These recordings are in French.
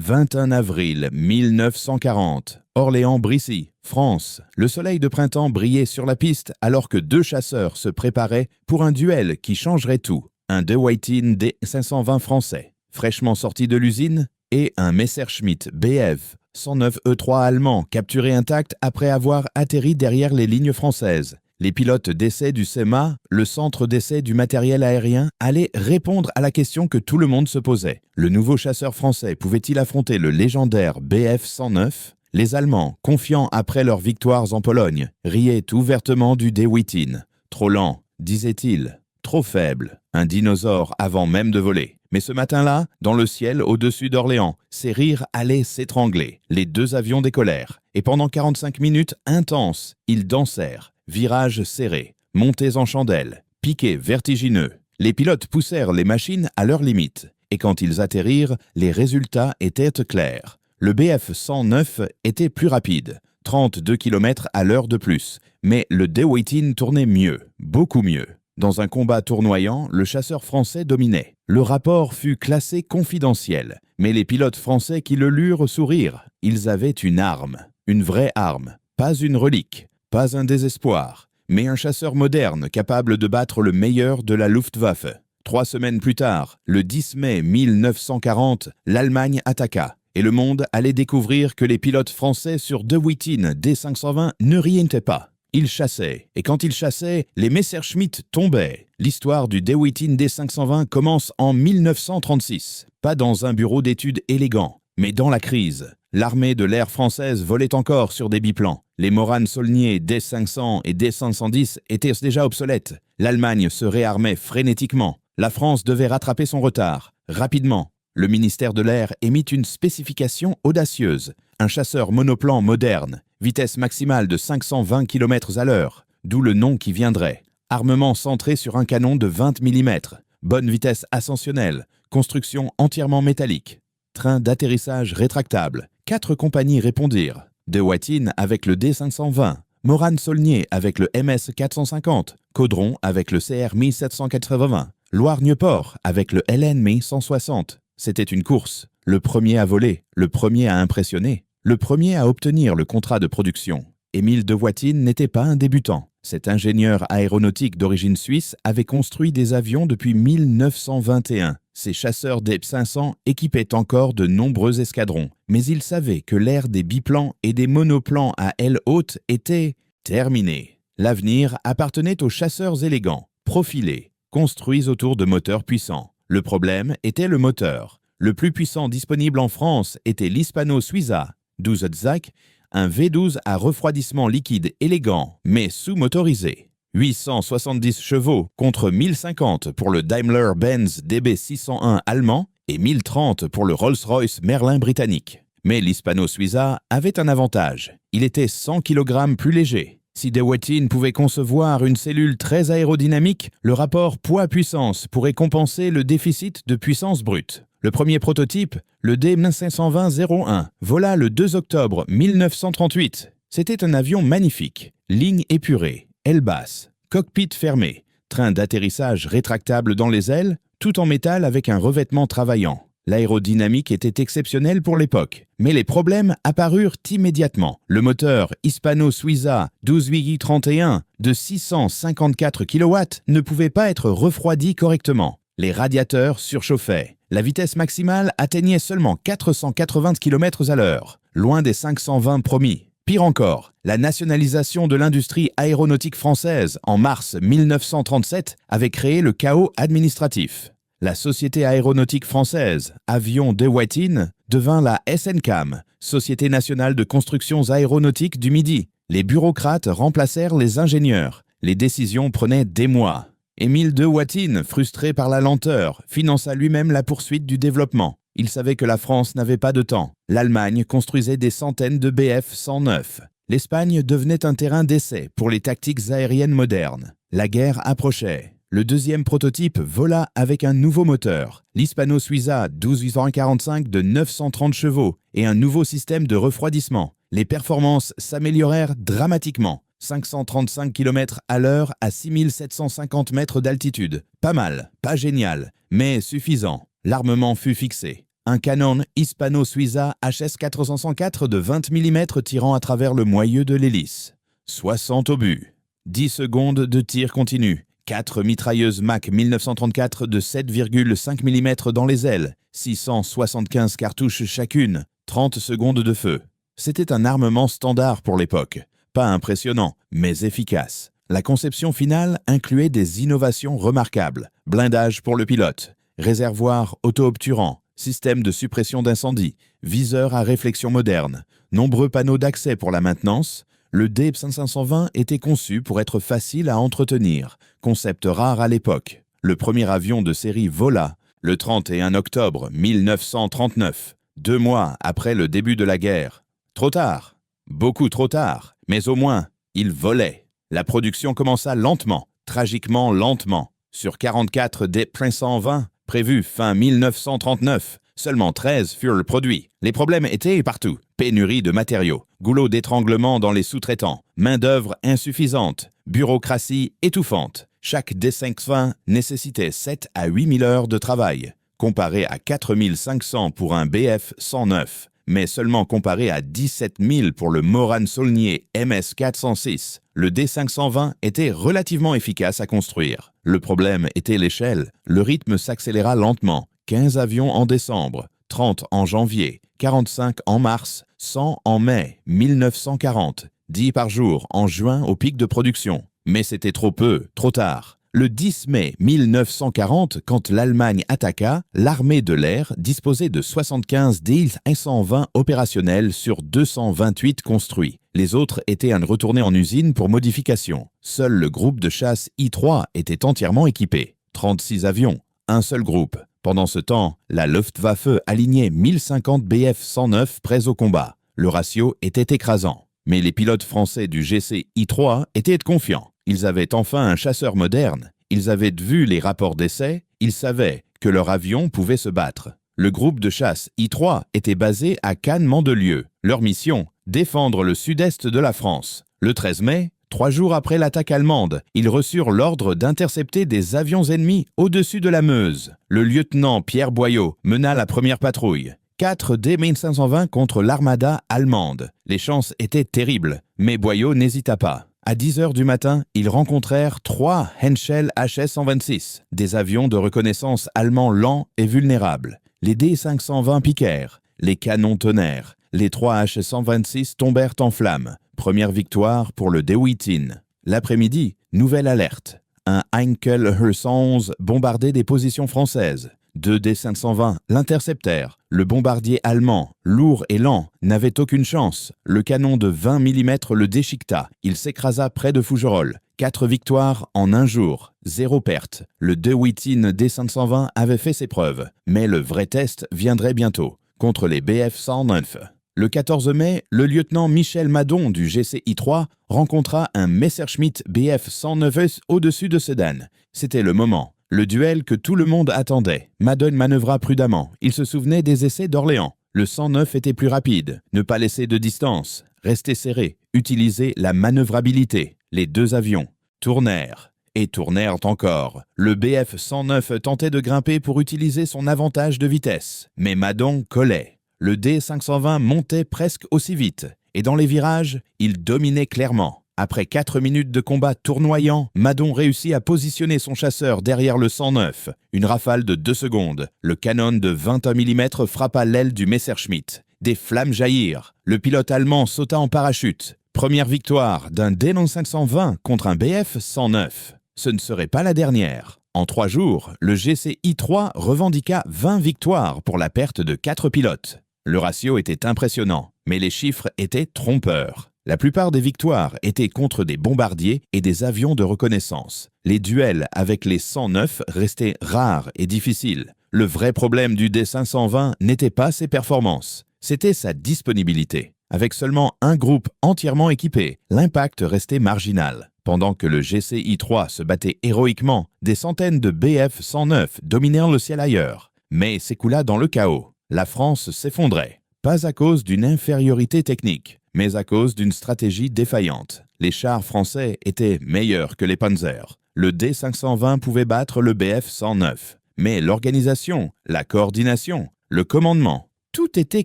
21 avril 1940. Orléans-Brissy, France. Le soleil de printemps brillait sur la piste alors que deux chasseurs se préparaient pour un duel qui changerait tout. Un De Wuyten D520 français, fraîchement sorti de l'usine, et un Messerschmitt Bf 109 E3 allemand, capturé intact après avoir atterri derrière les lignes françaises. Les pilotes d'essai du CEMA, le centre d'essai du matériel aérien, allaient répondre à la question que tout le monde se posait. Le nouveau chasseur français pouvait-il affronter le légendaire Bf 109 ? Les Allemands, confiants après leurs victoires en Pologne, riaient ouvertement du De Wuyten. Trop lent, disait-il. Trop faible, un dinosaure avant même de voler. Mais ce matin-là, dans le ciel au-dessus d'Orléans, ces rires allaient s'étrangler. Les deux avions décollèrent. Et pendant 45 minutes intenses, ils dansèrent. Virages serrés, montées en chandelle, piquets vertigineux. Les pilotes poussèrent les machines à leur limite. Et quand ils atterrirent, les résultats étaient clairs. Le Bf 109 était plus rapide, 32 km à l'heure de plus. Mais le De Wuyten tournait mieux, beaucoup mieux. Dans un combat tournoyant, le chasseur français dominait. Le rapport fut classé confidentiel, mais les pilotes français qui le lurent sourirent. Ils avaient une arme, une vraie arme, pas une relique, pas un désespoir, mais un chasseur moderne capable de battre le meilleur de la Luftwaffe. 3 semaines plus tard, le 10 mai 1940, l'Allemagne attaqua, et le monde allait découvrir que les pilotes français sur De Wuyten D520 ne rientaient pas. Ils chassaient, et quand ils chassaient, les Messerschmitt tombaient. L'histoire du De Wuyten D520 commence en 1936, pas dans un bureau d'études élégant, mais dans la crise. L'armée de l'air française volait encore sur des biplans. Les Morane Saulnier D500 et D510 étaient déjà obsolètes. L'Allemagne se réarmait frénétiquement. La France devait rattraper son retard, rapidement. Le ministère de l'Air émit une spécification audacieuse. Un chasseur monoplan moderne, vitesse maximale de 520 km à l'heure, d'où le nom qui viendrait. Armement centré sur un canon de 20 mm, bonne vitesse ascensionnelle, construction entièrement métallique. Train d'atterrissage rétractable. 4 compagnies répondirent. De Wuyten avec le D520, Morane Saulnier avec le MS 450, Caudron avec le CR 1780, Loire-Nieuport avec le LN 1160. C'était une course. Le premier à voler, le premier à impressionner, le premier à obtenir le contrat de production. Émile De Wuyten n'était pas un débutant. Cet ingénieur aéronautique d'origine suisse avait construit des avions depuis 1921. Ces chasseurs d'F-500 équipaient encore de nombreux escadrons. Mais il savait que l'ère des biplans et des monoplans à aile haute était terminée. L'avenir appartenait aux chasseurs élégants, profilés, construits autour de moteurs puissants. Le problème était le moteur. Le plus puissant disponible en France était l'Hispano Suiza 12 Zach, un V12 à refroidissement liquide élégant, mais sous-motorisé. 870 chevaux contre 1050 pour le Daimler-Benz DB601 allemand et 1030 pour le Rolls-Royce Merlin britannique. Mais l'Hispano Suiza avait un avantage. Il était 100 kg plus léger. Si De Wuyten pouvait concevoir une cellule très aérodynamique, le rapport poids-puissance pourrait compenser le déficit de puissance brute. Le premier prototype, le D520-01, vola le 2 octobre 1938. C'était un avion magnifique, ligne épurée, aile basse, cockpit fermé, train d'atterrissage rétractable dans les ailes, tout en métal avec un revêtement travaillant. L'aérodynamique était exceptionnelle pour l'époque, mais les problèmes apparurent immédiatement. Le moteur Hispano Suiza 12VI31 de 654 kW ne pouvait pas être refroidi correctement. Les radiateurs surchauffaient. La vitesse maximale atteignait seulement 480 km à l'heure, loin des 520 promis. Pire encore, la nationalisation de l'industrie aéronautique française en mars 1937 avait créé le chaos administratif. La Société aéronautique française, Avions De Wuyten, devint la SNCAM, Société nationale de constructions aéronautiques du Midi. Les bureaucrates remplacèrent les ingénieurs. Les décisions prenaient des mois. Émile De Wuyten, frustré par la lenteur, finança lui-même la poursuite du développement. Il savait que la France n'avait pas de temps. L'Allemagne construisait des centaines de Bf 109. L'Espagne devenait un terrain d'essai pour les tactiques aériennes modernes. La guerre approchait. Le deuxième prototype vola avec un nouveau moteur, l'Hispano Suiza 12845 de 930 chevaux et un nouveau système de refroidissement. Les performances s'améliorèrent dramatiquement. 535 km à l'heure à 6750 mètres d'altitude. Pas mal, pas génial, mais suffisant. L'armement fut fixé. Un canon Hispano-Suiza HS-404 de 20 mm tirant à travers le moyeu de l'hélice. 60 obus. 10 secondes de tir continu. 4 mitrailleuses Mac 1934 de 7,5 mm dans les ailes. 675 cartouches chacune. 30 secondes de feu. C'était un armement standard pour l'époque. Pas impressionnant, mais efficace. La conception finale incluait des innovations remarquables. Blindage pour le pilote, réservoir auto-obturant, système de suppression d'incendie, viseur à réflexion moderne, nombreux panneaux d'accès pour la maintenance. Le D-520 était conçu pour être facile à entretenir, concept rare à l'époque. Le premier avion de série vola le 31 octobre 1939, 2 mois après le début de la guerre. Trop tard, beaucoup trop tard, mais au moins, il volait. La production commença lentement, tragiquement lentement. Sur 44 D-520 prévus fin 1939, seulement 13 furent produits. Les problèmes étaient partout. Pénurie de matériaux, goulot d'étranglement dans les sous-traitants, main-d'œuvre insuffisante, bureaucratie étouffante. Chaque D-520 nécessitait 7 à 8 000 heures de travail, comparé à 4 500 pour un Bf-109, mais seulement comparé à 17 000 pour le Morane-Saulnier MS-406. Le D-520 était relativement efficace à construire. Le problème était l'échelle. Le rythme s'accéléra lentement. 15 avions en décembre, 30 en janvier, 45 en mars, 100 en mai 1940, 10 par jour en juin au pic de production. Mais c'était trop peu, trop tard. Le 10 mai 1940, quand l'Allemagne attaqua, l'armée de l'air disposait de 75 D-120 opérationnels sur 228 construits. Les autres étaient retournés en usine pour modification. Seul le groupe de chasse I-3 était entièrement équipé. 36 avions, un seul groupe. Pendant ce temps, la Luftwaffe alignait 1050 Bf-109 prêts au combat. Le ratio était écrasant. Mais les pilotes français du GC-I-3 étaient confiants. Ils avaient enfin un chasseur moderne. Ils avaient vu les rapports d'essai. Ils savaient que leur avion pouvait se battre. Le groupe de chasse I-3 était basé à Cannes-Mandelieu. Leur mission, défendre le sud-est de la France. Le 13 mai, 3 jours après l'attaque allemande, ils reçurent l'ordre d'intercepter des avions ennemis au-dessus de la Meuse. Le lieutenant Pierre Boyau mena la première patrouille. 4 D-1520 contre l'armada allemande. Les chances étaient terribles, mais Boyau n'hésita pas. À 10 h du matin, ils rencontrèrent 3 Henschel HS-126, des avions de reconnaissance allemands lents et vulnérables. Les D-520 piquèrent, les canons tonnèrent. Les 3 H-126 tombèrent en flammes. Première victoire pour le De Wittin. L'après-midi, nouvelle alerte. Un Heinkel He-111 bombardait des positions françaises. 2 D-520 l'interceptèrent. Le bombardier allemand, lourd et lent, n'avait aucune chance. Le canon de 20 mm le déchiqueta. Il s'écrasa près de Fougerolles. 4 victoires en un jour, 0 perte. Le De Wittin D-520 avait fait ses preuves. Mais le vrai test viendrait bientôt, contre les Bf-109. Le 14 mai, le lieutenant Michel Madon du GCI-3 rencontra un Messerschmitt Bf-109 au-dessus de Sedan. C'était le moment. Le duel que tout le monde attendait. Madon manœuvra prudemment. Il se souvenait des essais d'Orléans. Le 109 était plus rapide. Ne pas laisser de distance. Rester serré. Utiliser la manœuvrabilité. Les 2 avions tournèrent. Et tournèrent encore. Le Bf-109 tentait de grimper pour utiliser son avantage de vitesse. Mais Madon collait. Le D-520 montait presque aussi vite. Et dans les virages, il dominait clairement. Après 4 minutes de combat tournoyant, Madon réussit à positionner son chasseur derrière le 109. Une rafale de 2 secondes. Le canon de 21 mm frappa l'aile du Messerschmitt. Des flammes jaillirent. Le pilote allemand sauta en parachute. Première victoire d'un D-520 contre un Bf-109. Ce ne serait pas la dernière. En 3 jours, le GCI-3 revendiqua 20 victoires pour la perte de 4 pilotes. Le ratio était impressionnant, mais les chiffres étaient trompeurs. La plupart des victoires étaient contre des bombardiers et des avions de reconnaissance. Les duels avec les 109 restaient rares et difficiles. Le vrai problème du D-520 n'était pas ses performances, c'était sa disponibilité. Avec seulement un groupe entièrement équipé, l'impact restait marginal. Pendant que le GCI-3 se battait héroïquement, des centaines de Bf-109 dominèrent le ciel ailleurs, mais s'écoula dans le chaos. La France s'effondrait, pas à cause d'une infériorité technique, mais à cause d'une stratégie défaillante. Les chars français étaient meilleurs que les Panzers. Le D-520 pouvait battre le Bf-109. Mais l'organisation, la coordination, le commandement. Tout était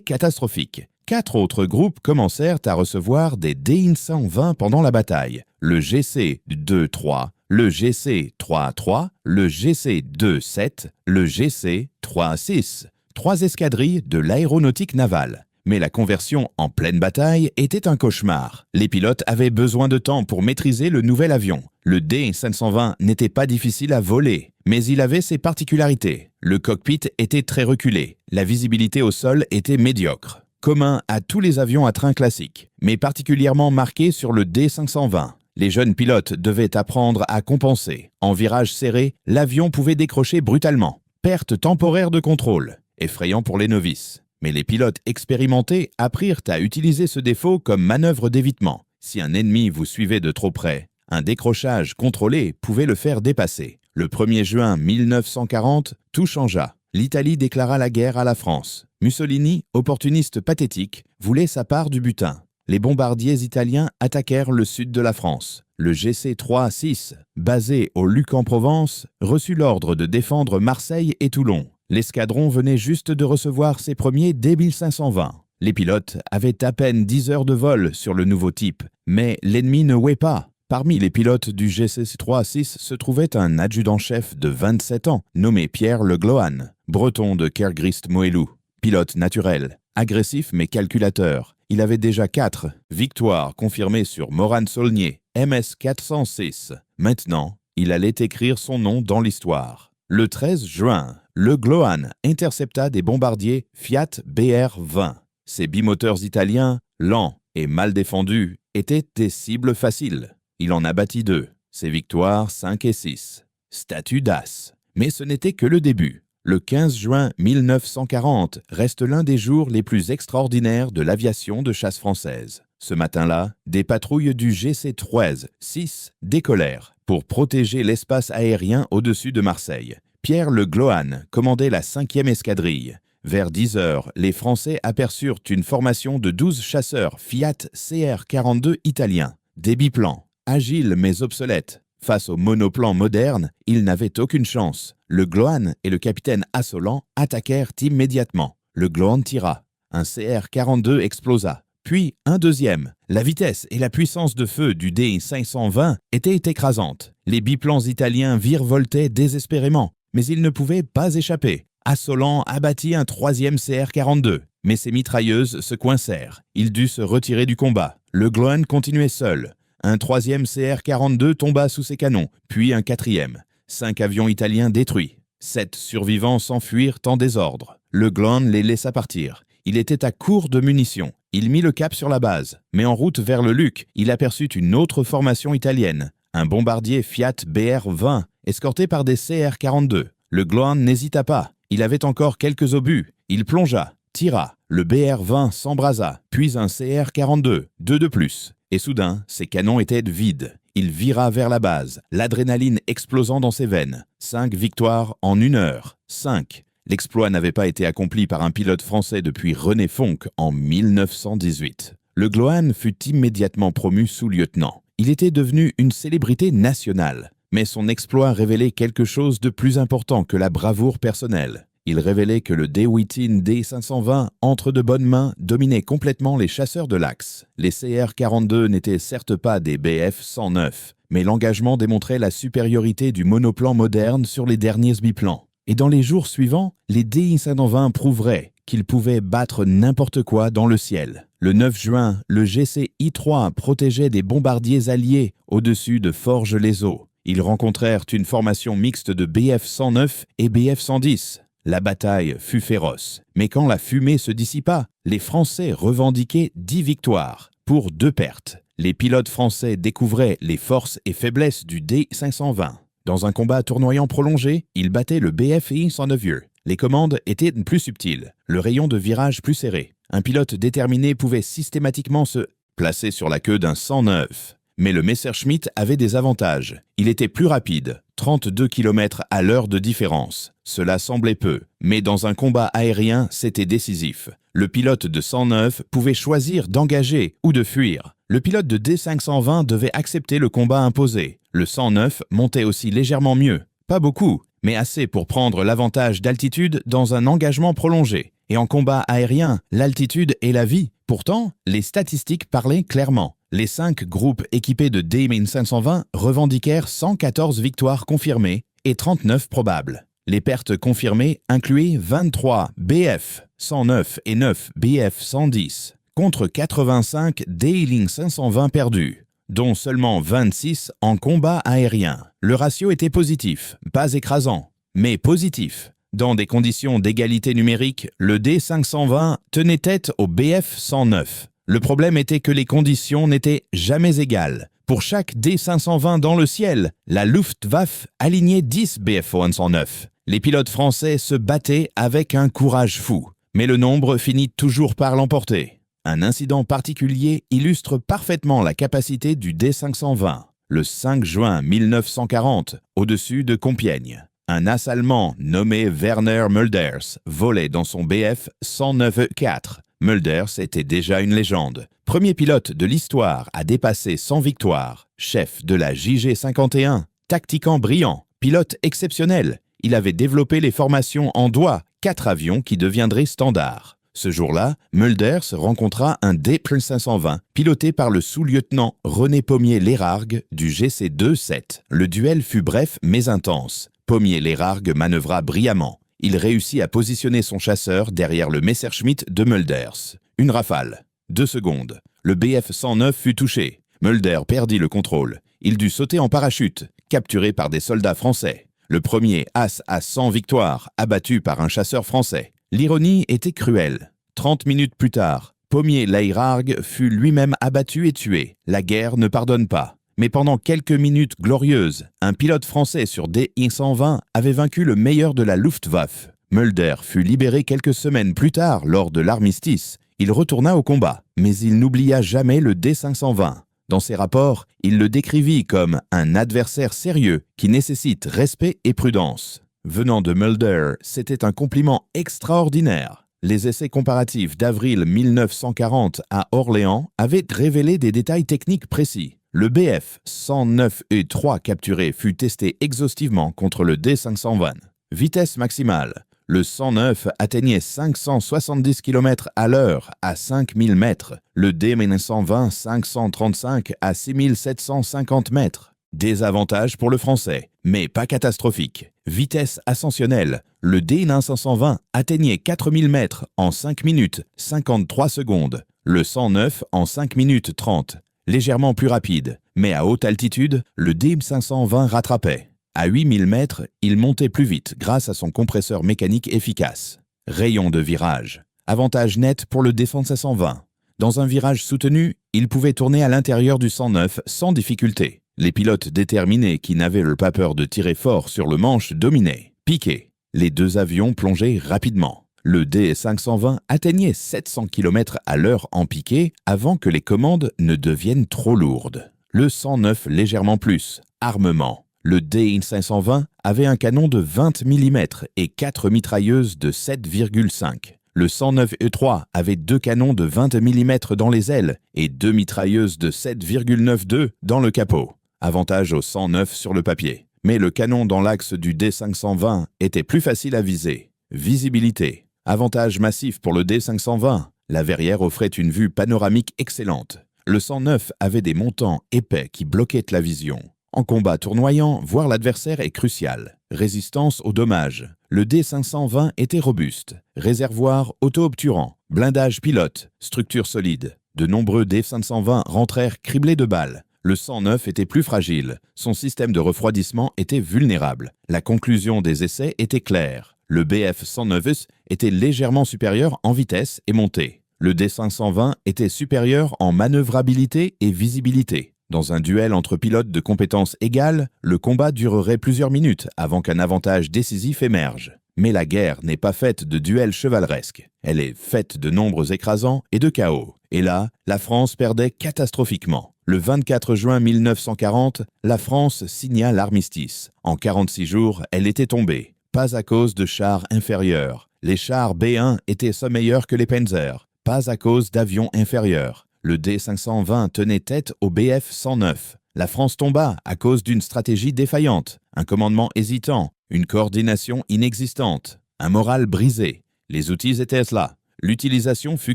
catastrophique. 4 autres groupes commencèrent à recevoir des DI-120 pendant la bataille. Le GC 2-3, le GC 3-3, le GC 2-7, le GC 3-6. 3 escadrilles de l'aéronautique navale. Mais la conversion en pleine bataille était un cauchemar. Les pilotes avaient besoin de temps pour maîtriser le nouvel avion. Le D-520 n'était pas difficile à voler, mais il avait ses particularités. Le cockpit était très reculé. La visibilité au sol était médiocre. Commun à tous les avions à train classiques, mais particulièrement marqué sur le D-520. Les jeunes pilotes devaient apprendre à compenser. En virage serré, l'avion pouvait décrocher brutalement. Perte temporaire de contrôle, effrayant pour les novices. Mais les pilotes expérimentés apprirent à utiliser ce défaut comme manœuvre d'évitement. Si un ennemi vous suivait de trop près, un décrochage contrôlé pouvait le faire dépasser. Le 1er juin 1940, tout changea. L'Italie déclara la guerre à la France. Mussolini, opportuniste pathétique, voulait sa part du butin. Les bombardiers italiens attaquèrent le sud de la France. Le GC-3-6, basé au Luc-en-Provence, reçut l'ordre de défendre Marseille et Toulon. L'escadron venait juste de recevoir ses premiers D-1520. Les pilotes avaient à peine 10 heures de vol sur le nouveau type, mais l'ennemi ne ouait pas. Parmi les pilotes du GC-3-6 se trouvait un adjudant-chef de 27 ans, nommé Pierre Le Glohan, breton de Kergrist-Moelou. Pilote naturel, agressif mais calculateur. Il avait déjà 4 victoires confirmées sur Morane-Saulnier, MS-406. Maintenant, il allait écrire son nom dans l'histoire. Le 13 juin, Le Glohan intercepta des bombardiers Fiat BR-20. Ces bimoteurs italiens, lents et mal défendus, étaient des cibles faciles. Il en abattit 2, ses victoires 5 et 6. Statut d'as. Mais ce n'était que le début. Le 15 juin 1940 reste l'un des jours les plus extraordinaires de l'aviation de chasse française. Ce matin-là, des patrouilles du GC-13-6 décollèrent pour protéger l'espace aérien au-dessus de Marseille. Pierre Le Glohan commandait la 5e escadrille. Vers 10 heures, les Français aperçurent une formation de 12 chasseurs Fiat CR-42 italiens, des biplans. Agiles mais obsolètes. Face aux monoplans modernes, ils n'avaient aucune chance. Le Glohan et le capitaine Assolan attaquèrent immédiatement. Le Glohan tira. Un CR-42 explosa. Puis un deuxième. La vitesse et la puissance de feu du D-520 étaient écrasantes. Les biplans italiens virevoltaient désespérément, mais ils ne pouvaient pas échapper. Assolan abattit un 3e CR-42, mais ses mitrailleuses se coincèrent. Il dut se retirer du combat. Le Glohan continuait seul. Un 3e CR-42 tomba sous ses canons, puis un 4e. 5 avions italiens détruits. 7 survivants s'enfuirent en désordre. Le Glohan les laissa partir. Il était à court de munitions. Il mit le cap sur la base. Mais en route vers le Luc, il aperçut une autre formation italienne. Un bombardier Fiat BR-20, escorté par des CR-42. Le Glohan n'hésita pas. Il avait encore quelques obus. Il plongea, tira. Le BR-20 s'embrasa, puis un CR-42, 2 de plus. Et soudain, ses canons étaient vides. Il vira vers la base, l'adrénaline explosant dans ses veines. 5 victoires en 1 heure. 5. L'exploit n'avait pas été accompli par un pilote français depuis René Fonck en 1918. Le Glohan fut immédiatement promu sous-lieutenant. Il était devenu une célébrité nationale. Mais son exploit révélait quelque chose de plus important que la bravoure personnelle. Il révélait que le De-Wittin D-520, entre de bonnes mains, dominait complètement les chasseurs de l'Axe. Les CR-42 n'étaient certes pas des Bf-109, mais l'engagement démontrait la supériorité du monoplan moderne sur les derniers biplans. Et dans les jours suivants, les DI-520 prouveraient qu'ils pouvaient battre n'importe quoi dans le ciel. Le 9 juin, le GC-I-3 protégeait des bombardiers alliés au-dessus de Forges-les-Eaux. Ils rencontrèrent une formation mixte de Bf-109 et Bf-110. La bataille fut féroce, mais quand la fumée se dissipa, les Français revendiquaient 10 victoires pour 2 pertes. Les pilotes français découvraient les forces et faiblesses du D-520. Dans un combat tournoyant prolongé, ils battaient le BF-109. Les commandes étaient plus subtiles, le rayon de virage plus serré. Un pilote déterminé pouvait systématiquement se placer sur la queue d'un 109. Mais le Messerschmitt avait des avantages. Il était plus rapide, 32 km à l'heure de différence. Cela semblait peu, mais dans un combat aérien, c'était décisif. Le pilote de 109 pouvait choisir d'engager ou de fuir. Le pilote de D-520 devait accepter le combat imposé. Le 109 montait aussi légèrement mieux. Pas beaucoup, mais assez pour prendre l'avantage d'altitude dans un engagement prolongé. Et en combat aérien, l'altitude est la vie. Pourtant, les statistiques parlaient clairement. Les 5 groupes équipés de D-1520 revendiquèrent 114 victoires confirmées et 39 probables. Les pertes confirmées incluaient 23 BF-109 et 9 BF-110, contre 85 D-1520 perdus, dont seulement 26 en combat aérien. Le ratio était positif, pas écrasant, mais positif. Dans des conditions d'égalité numérique, le D-520 tenait tête au BF-109. Le problème était que les conditions n'étaient jamais égales. Pour chaque D-520 dans le ciel, la Luftwaffe alignait 10 BF-109. Les pilotes français se battaient avec un courage fou, mais le nombre finit toujours par l'emporter. Un incident particulier illustre parfaitement la capacité du D-520. Le 5 juin 1940, au-dessus de Compiègne, un as allemand nommé Werner Mölders volait dans son BF-109E4. Mölders était déjà une légende. Premier pilote de l'histoire à dépasser 100 victoires, chef de la JG-51, tactiquant brillant, pilote exceptionnel. Il avait développé les formations en doigts, 4 avions qui deviendraient standards. Ce jour-là, Mölders rencontra un D-520, piloté par le sous-lieutenant René Pommier-Lérargue du GC-2-7. Le duel fut bref mais intense. Pommier-Lérargue manœuvra brillamment. Il réussit à positionner son chasseur derrière le Messerschmitt de Mölders. Une rafale. 2 secondes. Le BF-109 fut touché. Mölders perdit le contrôle. Il dut sauter en parachute, capturé par des soldats français. Le premier as à 100 victoires, abattu par un chasseur français. L'ironie était cruelle. 30 minutes plus tard, Pommier-Lérargue fut lui-même abattu et tué. La guerre ne pardonne pas. Mais pendant quelques minutes glorieuses, un pilote français sur D-120 avait vaincu le meilleur de la Luftwaffe. Mölders fut libéré quelques semaines plus tard lors de l'armistice. Il retourna au combat, mais il n'oublia jamais le D-520. Dans ses rapports, il le décrivit comme un adversaire sérieux qui nécessite respect et prudence. Venant de Mölders, c'était un compliment extraordinaire. Les essais comparatifs d'avril 1940 à Orléans avaient révélé des détails techniques précis. Le BF-109E3 capturé fut testé exhaustivement contre le D-520. Vitesse maximale. Le 109 atteignait 570 km/h à 5000 mètres. Le D-120 535 à 6750 mètres. Désavantage pour le français, mais pas catastrophique. Vitesse ascensionnelle. Le D-520 atteignait 4000 mètres en 5 minutes 53 secondes. Le 109 en 5 minutes 30. Légèrement plus rapide, mais à haute altitude, le D-520 rattrapait. À 8000 mètres, il montait plus vite grâce à son compresseur mécanique efficace. Rayon de virage. Avantage net pour le D-520. Dans un virage soutenu, il pouvait tourner à l'intérieur du 109 sans difficulté. Les pilotes déterminés qui n'avaient pas peur de tirer fort sur le manche dominaient. Piqué. Les 2 avions plongeaient rapidement. Le D-520 atteignait 700 km/h en piqué avant que les commandes ne deviennent trop lourdes. Le 109 légèrement plus. Armement. Le D-520 avait un canon de 20 mm et 4 mitrailleuses de 7,5. Le 109E3 avait 2 canons de 20 mm dans les ailes et 2 mitrailleuses de 7,92 dans le capot. Avantage au 109 sur le papier. Mais le canon dans l'axe du D-520 était plus facile à viser. Visibilité. Avantage massif pour le D-520. La verrière offrait une vue panoramique excellente. Le 109 avait des montants épais qui bloquaient la vision. En combat tournoyant, voir l'adversaire est crucial. Résistance aux dommages. Le D-520 était robuste. Réservoir auto-obturant. Blindage pilote. Structure solide. De nombreux D-520 rentrèrent criblés de balles. Le 109 était plus fragile. Son système de refroidissement était vulnérable. La conclusion des essais était claire. Le BF-109 était légèrement supérieur en vitesse et montée. Le D-520 était supérieur en manœuvrabilité et visibilité. Dans un duel entre pilotes de compétences égales, le combat durerait plusieurs minutes avant qu'un avantage décisif émerge. Mais la guerre n'est pas faite de duels chevaleresques. Elle est faite de nombres écrasants et de chaos. Et là, la France perdait catastrophiquement. Le 24 juin 1940, la France signa l'armistice. En 46 jours, elle était tombée. Pas à cause de chars inférieurs. Les chars B-1 étaient meilleurs que les Panzer. Pas à cause d'avions inférieurs. Le D-520 tenait tête au BF-109. La France tomba à cause d'une stratégie défaillante, un commandement hésitant, une coordination inexistante, un moral brisé. Les outils étaient là. L'utilisation fut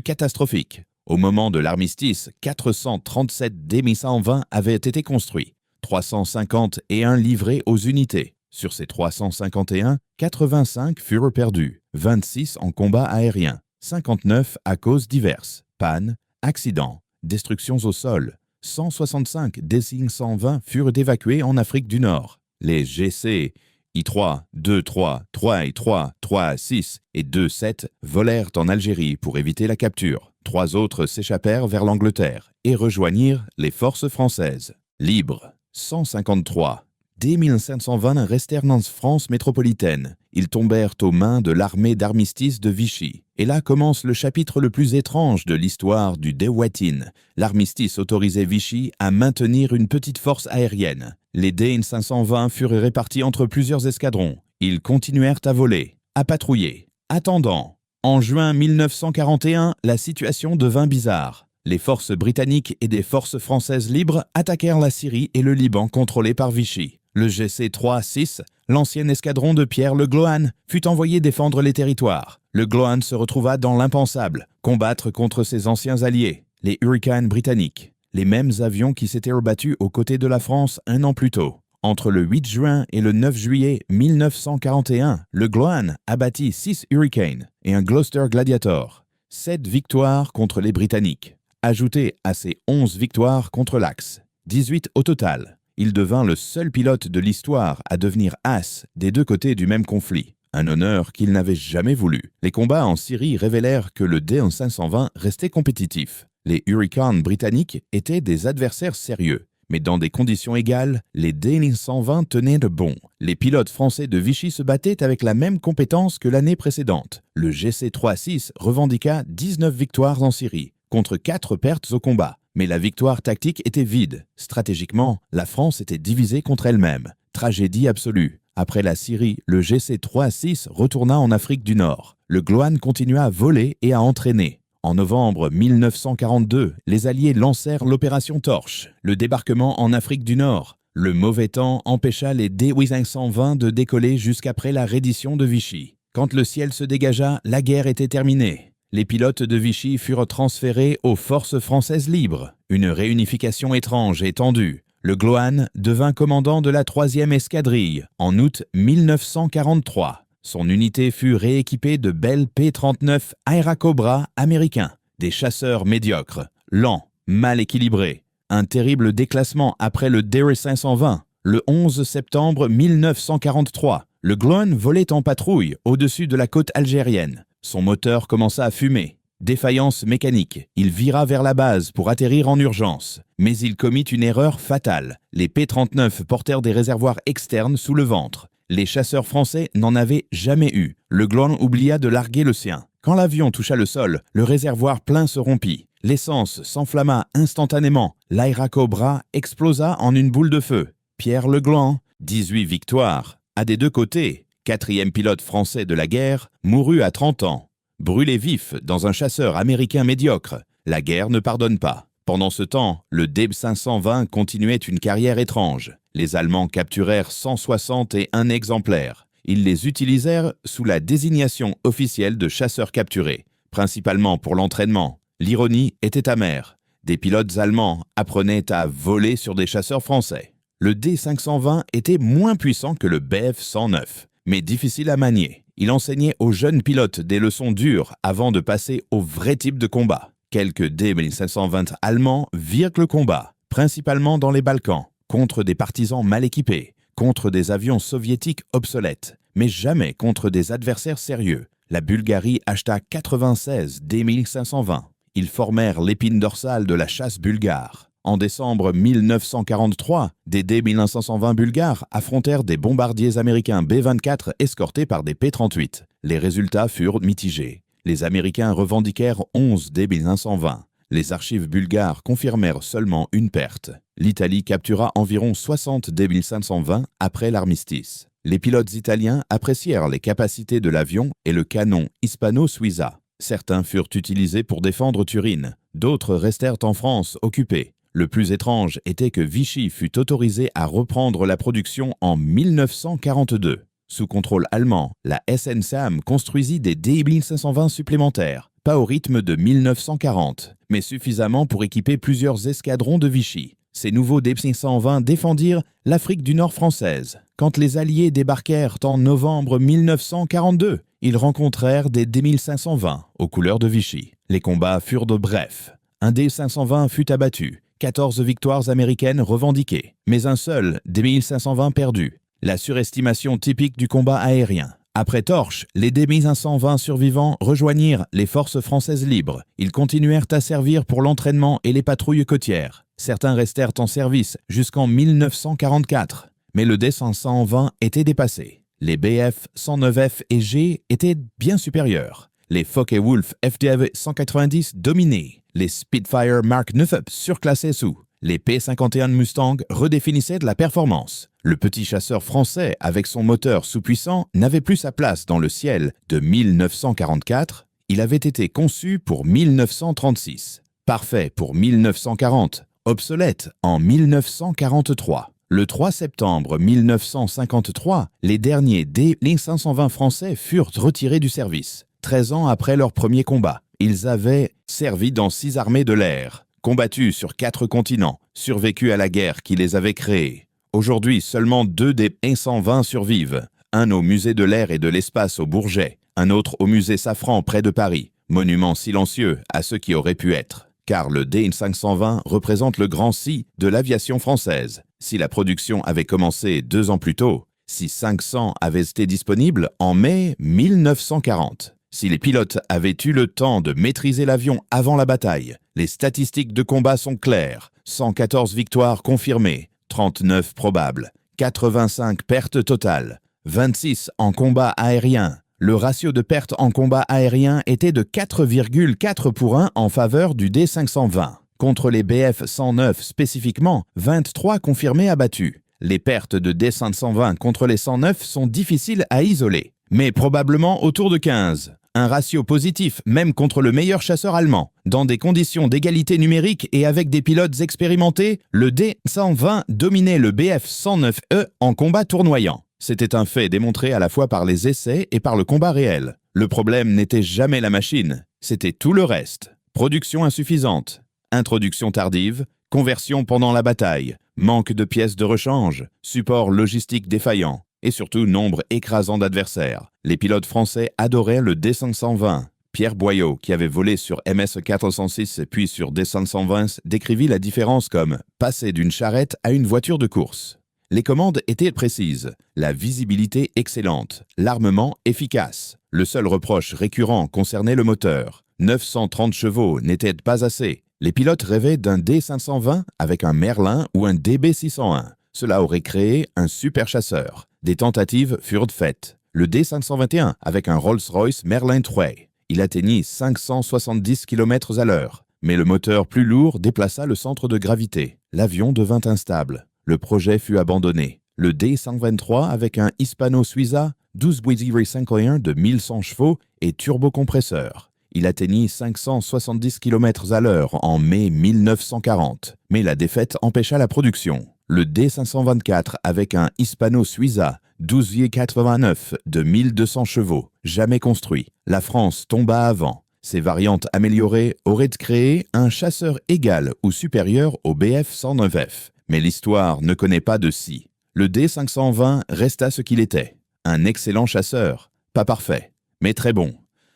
catastrophique. Au moment de l'armistice, 437 D-1120 avaient été construits, 351 livrés aux unités. Sur ces 351, 85 furent perdus, 26 en combat aérien, 59 à causes diverses, pannes, accidents, destructions au sol. 165 D-520 furent évacués en Afrique du Nord. Les GC I-3, 2-3, 3-3, 3-6 et 2-7 volèrent en Algérie pour éviter la capture. 3 autres s'échappèrent vers l'Angleterre et rejoignirent les forces françaises. Libres, 153. D-1520 restèrent en France métropolitaine. Ils tombèrent aux mains de l'armée d'armistice de Vichy. Et là commence le chapitre le plus étrange de l'histoire du DeWittine. L'armistice autorisait Vichy à maintenir une petite force aérienne. Les D-520 furent répartis entre plusieurs escadrons. Ils continuèrent à voler, à patrouiller. Attendant, en juin 1941, la situation devint bizarre. Les forces britanniques et des forces françaises libres attaquèrent la Syrie et le Liban contrôlé par Vichy. Le GC-3-6, l'ancien escadron de Pierre Le Glohane, fut envoyé défendre les territoires. Le Glohane se retrouva dans l'impensable, combattre contre ses anciens alliés, les Hurricanes britanniques, les mêmes avions qui s'étaient rebattus aux côtés de la France un an plus tôt. Entre le 8 juin et le 9 juillet 1941, le Glohane abattit 6 Hurricanes et un Gloucester Gladiator. 7 victoires contre les Britanniques. Ajoutez à ces 11 victoires contre l'Axe, 18 au total. Il devint le seul pilote de l'histoire à devenir as des deux côtés du même conflit, un honneur qu'il n'avait jamais voulu. Les combats en Syrie révélèrent que le D-520 restait compétitif. Les Hurricanes britanniques étaient des adversaires sérieux, mais dans des conditions égales, les D-120 tenaient de bon. Les pilotes français de Vichy se battaient avec la même compétence que l'année précédente. Le GC-3-6 revendiqua 19 victoires en Syrie, contre 4 pertes au combat. Mais la victoire tactique était vide. Stratégiquement, la France était divisée contre elle-même. Tragédie absolue. Après la Syrie, le GC-3-6 retourna en Afrique du Nord. Le Glohane continua à voler et à entraîner. En novembre 1942, les Alliés lancèrent l'opération Torche, le débarquement en Afrique du Nord. Le mauvais temps empêcha les D-520 de décoller jusqu'après la reddition de Vichy. Quand le ciel se dégagea, la guerre était terminée. Les pilotes de Vichy furent transférés aux forces françaises libres. Une réunification étrange et tendue. Le Glohane devint commandant de la 3e escadrille en août 1943. Son unité fut rééquipée de belles P-39 Airacobra américains, des chasseurs médiocres, lents, mal équilibrés. Un terrible déclassement après le DR-520. Le 11 septembre 1943, le Glohane volait en patrouille au-dessus de la côte algérienne. Son moteur commença à fumer. Défaillance mécanique. Il vira vers la base pour atterrir en urgence. Mais il commit une erreur fatale. Les P-39 portèrent des réservoirs externes sous le ventre. Les chasseurs français n'en avaient jamais eu. Le Glohane oublia de larguer le sien. Quand l'avion toucha le sol, le réservoir plein se rompit. L'essence s'enflamma instantanément. L'Airacobra explosa en une boule de feu. Pierre Le Glohane, 18 victoires. À des deux côtés, 4e pilote français de la guerre, mourut à 30 ans. Brûlé vif dans un chasseur américain médiocre. La guerre ne pardonne pas. Pendant ce temps, le D-520 continuait une carrière étrange. Les Allemands capturèrent 161 exemplaires. Ils les utilisèrent sous la désignation officielle de chasseurs capturés, principalement pour l'entraînement. L'ironie était amère. Des pilotes allemands apprenaient à voler sur des chasseurs français. Le D-520 était moins puissant que le Bf-109, mais difficile à manier. Il enseignait aux jeunes pilotes des leçons dures avant de passer au vrai type de combat. Quelques D-1520 allemands virent le combat, principalement dans les Balkans, contre des partisans mal équipés, contre des avions soviétiques obsolètes, mais jamais contre des adversaires sérieux. La Bulgarie acheta 96 D-1520. Ils formèrent l'épine dorsale de la chasse bulgare. En décembre 1943, des D-1520 bulgares affrontèrent des bombardiers américains B-24 escortés par des P-38. Les résultats furent mitigés. Les Américains revendiquèrent 11 D-1520. Les archives bulgares confirmèrent seulement une perte. L'Italie captura environ 60 D-1520 après l'armistice. Les pilotes italiens apprécièrent les capacités de l'avion et le canon Hispano-Suiza. Certains furent utilisés pour défendre Turin, d'autres restèrent en France occupés. Le plus étrange était que Vichy fut autorisé à reprendre la production en 1942. Sous contrôle allemand, la SNSAM construisit des D-1520 supplémentaires, pas au rythme de 1940, mais suffisamment pour équiper plusieurs escadrons de Vichy. Ces nouveaux D-520 défendirent l'Afrique du Nord française. Quand les Alliés débarquèrent en novembre 1942, ils rencontrèrent des D-1520 aux couleurs de Vichy. Les combats furent de brefs. Un D-520 fut abattu, 14 victoires américaines revendiquées, mais un seul D-1520 perdu. La surestimation typique du combat aérien. Après Torch, les D-1520 survivants rejoignirent les forces françaises libres. Ils continuèrent à servir pour l'entraînement et les patrouilles côtières. Certains restèrent en service jusqu'en 1944, mais le D-520 était dépassé. Les Bf 109F et G étaient bien supérieurs. Les Focke-Wulf FDV-190 dominaient. Les Spitfire Mark IX surclassaient sous. Les P-51 Mustang redéfinissaient de la performance. Le petit chasseur français, avec son moteur sous-puissant, n'avait plus sa place dans le ciel de 1944. Il avait été conçu pour 1936. Parfait pour 1940. Obsolète en 1943. Le 3 septembre 1953, les derniers D-520 français furent retirés du service. 13 ans après leur premier combat, ils avaient servi dans 6 armées de l'air, combattu sur 4 continents, survécu à la guerre qui les avait créés. Aujourd'hui, seulement 2 des 120 survivent. Un au musée de l'air et de l'espace au Bourget, un autre au musée Safran près de Paris. Monument silencieux à ceux qui auraient pu être. Car le D-520 représente le grand si de l'aviation française. Si la production avait commencé 2 ans plus tôt, si 500 avaient été disponibles en mai 1940. Si les pilotes avaient eu le temps de maîtriser l'avion avant la bataille, les statistiques de combat sont claires. 114 victoires confirmées, 39 probables, 85 pertes totales, 26 en combat aérien. Le ratio de pertes en combat aérien était de 4,4 pour 1 en faveur du D-520. Contre les Bf 109 spécifiquement, 23 confirmés abattus. Les pertes de D-520 contre les 109 sont difficiles à isoler, mais probablement autour de 15. Un ratio positif même contre le meilleur chasseur allemand. Dans des conditions d'égalité numérique et avec des pilotes expérimentés, le D-120 dominait le Bf 109E en combat tournoyant. C'était un fait démontré à la fois par les essais et par le combat réel. Le problème n'était jamais la machine, c'était tout le reste. Production insuffisante, introduction tardive, conversion pendant la bataille, manque de pièces de rechange, support logistique défaillant et surtout nombre écrasant d'adversaires. Les pilotes français adoraient le D-520. Pierre Boyau, qui avait volé sur MS-406 puis sur D-520, décrivit la différence comme « passer d'une charrette à une voiture de course ». Les commandes étaient précises, la visibilité excellente, l'armement efficace. Le seul reproche récurrent concernait le moteur. 930 chevaux n'étaient pas assez. Les pilotes rêvaient d'un D-520 avec un Merlin ou un DB-601. Cela aurait créé un super chasseur. Des tentatives furent faites. Le D-521 avec un Rolls-Royce Merlin III. Il atteignit 570 km/h. Mais le moteur plus lourd déplaça le centre de gravité. L'avion devint instable. Le projet fut abandonné. Le D-123 avec un Hispano-Suiza 12 51 de 1100 chevaux et turbocompresseur. Il atteignit 570 km/h en mai 1940, mais la défaite empêcha la production. Le D-524 avec un Hispano-Suiza 12 89 de 1200 chevaux, jamais construit. La France tomba avant. Ces variantes améliorées auraient créé un chasseur égal ou supérieur au Bf 109F. Mais l'histoire ne connaît pas de si. Le D-520 resta ce qu'il était. Un excellent chasseur, pas parfait, mais très bon.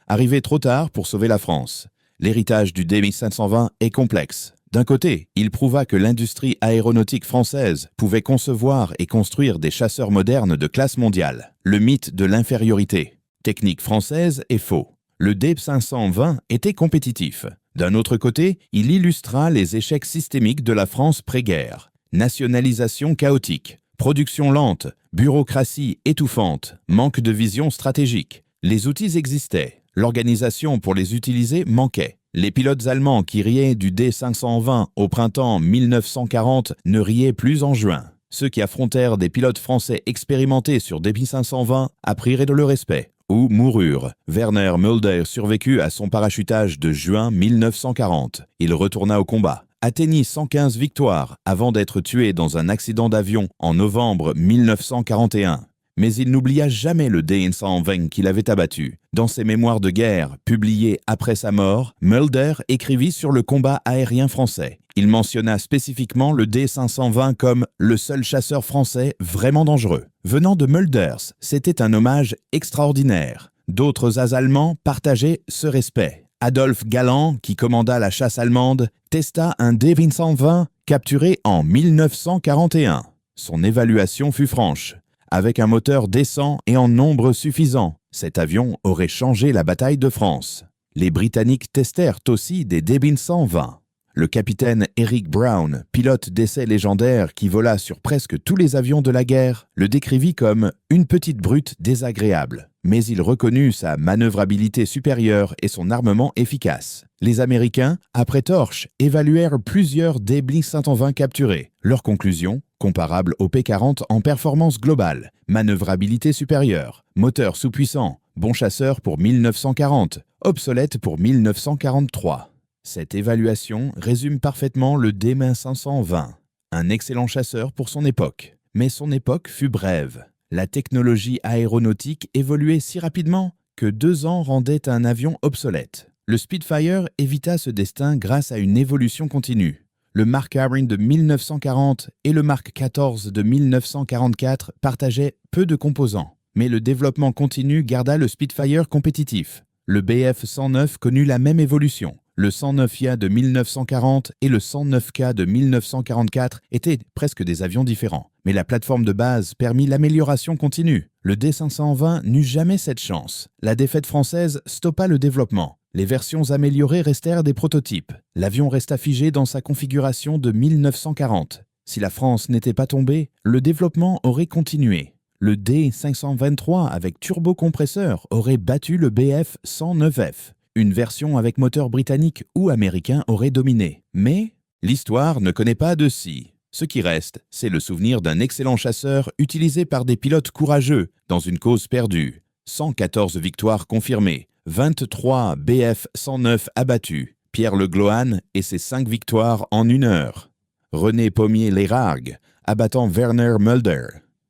Arrivé trop tard pour sauver la France. L'héritage du D-520 est complexe. D'un côté, il prouva que l'industrie aéronautique française pouvait concevoir et construire des chasseurs modernes de classe mondiale. Le mythe de l'infériorité. Technique française est faux. Le D-520 était compétitif. D'un autre côté, il illustra les échecs systémiques de la France pré-guerre. Nationalisation chaotique, production lente, bureaucratie étouffante, manque de vision stratégique. Les outils existaient, l'organisation pour les utiliser manquait. Les pilotes allemands qui riaient du D-520 au printemps 1940 ne riaient plus en juin. Ceux qui affrontèrent des pilotes français expérimentés sur D-520 apprirent le respect ou moururent. Werner Mulder survécut à son parachutage de juin 1940. Il retourna au combat. Atteignit 115 victoires avant d'être tué dans un accident d'avion en novembre 1941. Mais il n'oublia jamais le D-120 qu'il avait abattu. Dans ses mémoires de guerre, publiés après sa mort, Mulder écrivit sur le combat aérien français. Il mentionna spécifiquement le D-520 comme le seul chasseur français vraiment dangereux. Venant de Mulders, c'était un hommage extraordinaire. D'autres Allemands partageaient ce respect. Adolphe Galland, qui commanda la chasse allemande, testa un D-120 capturé en 1941. Son évaluation fut franche. Avec un moteur décent et en nombre suffisant, cet avion aurait changé la bataille de France. Les Britanniques testèrent aussi des D-120. Le capitaine Eric Brown, pilote d'essai légendaire qui vola sur presque tous les avions de la guerre, le décrivit comme une petite brute désagréable. Mais il reconnut sa manœuvrabilité supérieure et son armement efficace. Les Américains, après Torch, évaluèrent plusieurs D-120 capturés. Leur conclusion, comparable au P-40 en performance globale, manœuvrabilité supérieure, moteur sous-puissant, bon chasseur pour 1940, obsolète pour 1943. Cette évaluation résume parfaitement le D-520, un excellent chasseur pour son époque. Mais son époque fut brève. La technologie aéronautique évoluait si rapidement que 2 ans rendaient un avion obsolète. Le Spitfire évita ce destin grâce à une évolution continue. Le Mark Harry de 1940 et le Mark XIV de 1944 partageaient peu de composants. Mais le développement continu garda le Spitfire compétitif. Le Bf-109 connut la même évolution. Le 109IA de 1940 et le 109K de 1944 étaient presque des avions différents. Mais la plateforme de base permit l'amélioration continue. Le D-520 n'eut jamais cette chance. La défaite française stoppa le développement. Les versions améliorées restèrent des prototypes. L'avion resta figé dans sa configuration de 1940. Si la France n'était pas tombée, le développement aurait continué. Le D-523 avec turbocompresseur aurait battu le Bf-109F. Une version avec moteur britannique ou américain aurait dominé. Mais l'histoire ne connaît pas de si. Ce qui reste, c'est le souvenir d'un excellent chasseur utilisé par des pilotes courageux dans une cause perdue. 114 victoires confirmées, 23 Bf-109 abattus, Pierre Le Glohan et ses 5 victoires en 1 heure. René Pommier-Lérargue abattant Werner Mulder.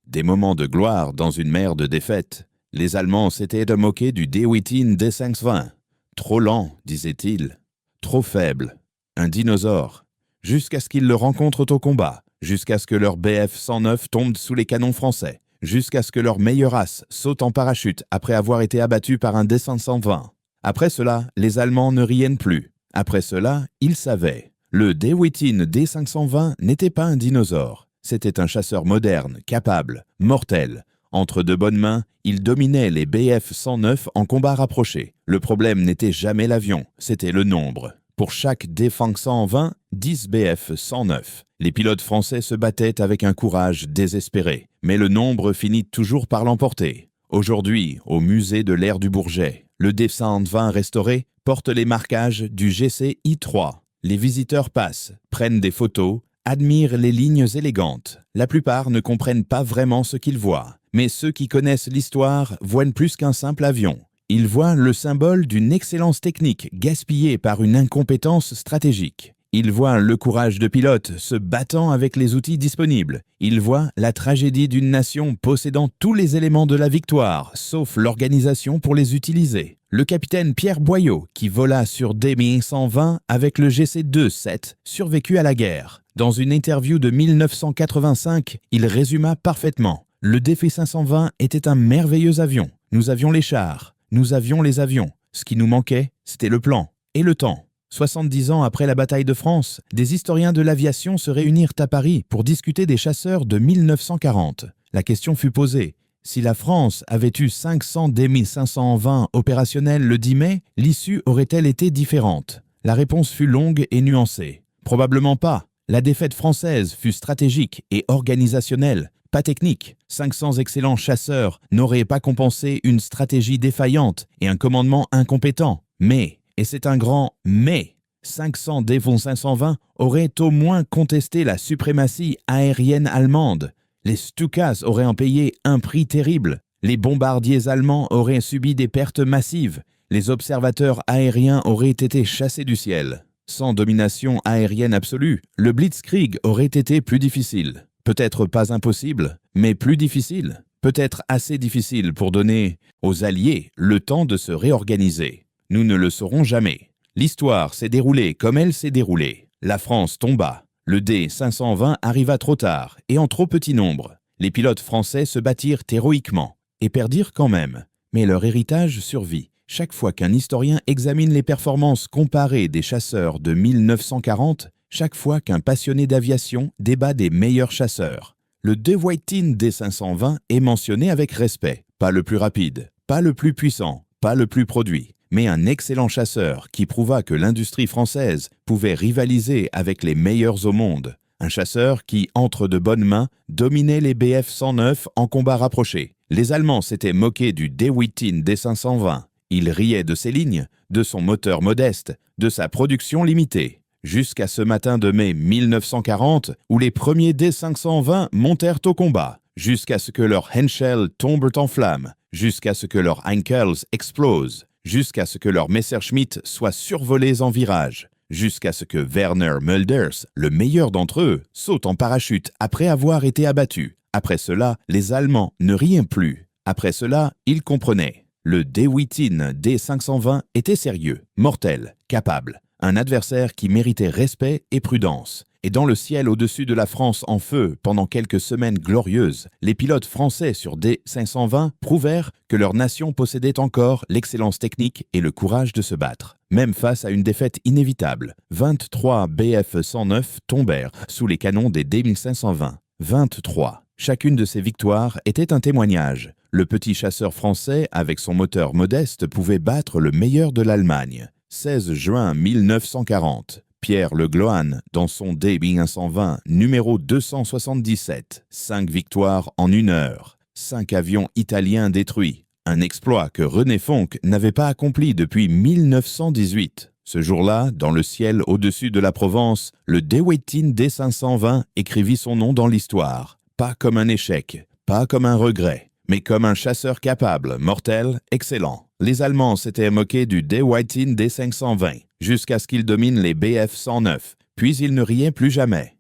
Des moments de gloire dans une mer de défaites. Les Allemands s'étaient moqués du D-Wittin D-520. Trop lent, disait-il. Trop faible. Un dinosaure. Jusqu'à ce qu'ils le rencontrent au combat. Jusqu'à ce que leur Bf-109 tombe sous les canons français. Jusqu'à ce que leur meilleur as saute en parachute après avoir été abattu par un D-520. Après cela, les Allemands ne riaient plus. Après cela, ils savaient. Le D-Wittin D-520 n'était pas un dinosaure. C'était un chasseur moderne, capable, mortel. Entre de bonnes mains, il dominait les Bf-109 en combat rapproché. Le problème n'était jamais l'avion, c'était le nombre. Pour chaque D-520, 10 Bf-109. Les pilotes français se battaient avec un courage désespéré. Mais le nombre finit toujours par l'emporter. Aujourd'hui, au musée de l'Air du Bourget, le D-120 restauré porte les marquages du GC-I-3. Les visiteurs passent, prennent des photos, admirent les lignes élégantes. La plupart ne comprennent pas vraiment ce qu'ils voient. Mais ceux qui connaissent l'histoire voient plus qu'un simple avion. Ils voient le symbole d'une excellence technique gaspillée par une incompétence stratégique. Ils voient le courage de pilotes se battant avec les outils disponibles. Ils voient la tragédie d'une nation possédant tous les éléments de la victoire, sauf l'organisation pour les utiliser. Le capitaine Pierre Boyau, qui vola sur D-120 avec le GC-2-7, survécut à la guerre. Dans une interview de 1985, il résuma parfaitement. Le DF-520 était un merveilleux avion. Nous avions les chars, nous avions les avions. Ce qui nous manquait, c'était le plan et le temps. 70 ans après la bataille de France, des historiens de l'aviation se réunirent à Paris pour discuter des chasseurs de 1940. La question fut posée. Si la France avait eu 500 D-520 opérationnels le 10 mai, l'issue aurait-elle été différente? La réponse fut longue et nuancée. Probablement pas. La défaite française fut stratégique et organisationnelle, pas technique. 500 excellents chasseurs n'auraient pas compensé une stratégie défaillante et un commandement incompétent. Mais, et c'est un grand mais, 500 D-520 auraient au moins contesté la suprématie aérienne allemande. Les Stukas auraient en payé un prix terrible. Les bombardiers allemands auraient subi des pertes massives. Les observateurs aériens auraient été chassés du ciel. Sans domination aérienne absolue, le Blitzkrieg aurait été plus difficile. Peut-être pas impossible, mais plus difficile. peut-être assez difficile pour donner aux Alliés le temps de se réorganiser. Nous ne le saurons jamais. L'histoire s'est déroulée comme elle s'est déroulée. La France tomba. Le D-520 arriva trop tard et en trop petit nombre. Les pilotes français se battirent héroïquement et perdirent quand même. Mais leur héritage survit. Chaque fois qu'un historien examine les performances comparées des chasseurs de 1940, chaque fois qu'un passionné d'aviation débat des meilleurs chasseurs, le De Wuyten D-520 est mentionné avec respect. Pas le plus rapide, pas le plus puissant, pas le plus produit, mais un excellent chasseur qui prouva que l'industrie française pouvait rivaliser avec les meilleurs au monde. Un chasseur qui, entre de bonnes mains, dominait les Bf-109 en combat rapproché. Les Allemands s'étaient moqués du De Wuyten D-520. Ils riaient de ses lignes, de son moteur modeste, de sa production limitée. Jusqu'à ce matin de mai 1940, où les premiers D-520 montèrent au combat, jusqu'à ce que leurs Henschel tombent en flammes, jusqu'à ce que leurs Henkels explosent, jusqu'à ce que leurs Messerschmitt soient survolés en virage, jusqu'à ce que Werner Mulders, le meilleur d'entre eux, saute en parachute après avoir été abattu. Après cela, les Allemands ne riaient plus. Après cela, ils comprenaient. Le De Wuyten D-520 était sérieux, mortel, capable. Un adversaire qui méritait respect et prudence. Et dans le ciel au-dessus de la France en feu, pendant quelques semaines glorieuses, les pilotes français sur D-520 prouvèrent que leur nation possédait encore l'excellence technique et le courage de se battre. Même face à une défaite inévitable, 23 Bf-109 tombèrent sous les canons des D-1520. 23. Chacune de ces victoires était un témoignage. Le petit chasseur français, avec son moteur modeste, pouvait battre le meilleur de l'Allemagne. 16 juin 1940. Pierre Le Gloan, dans son D-1520, numéro 277. 5 victoires en 1 heure. 5 avions italiens détruits. Un exploit que René Fonck n'avait pas accompli depuis 1918. Ce jour-là, dans le ciel au-dessus de la Provence, le De Wuyten D-520 écrivit son nom dans l'histoire. Pas comme un échec, pas comme un regret, mais comme un chasseur capable, mortel, excellent. Les Allemands s'étaient moqués du De Wuyten D-520 jusqu'à ce qu'il domine les Bf-109, puis ils ne riaient plus jamais.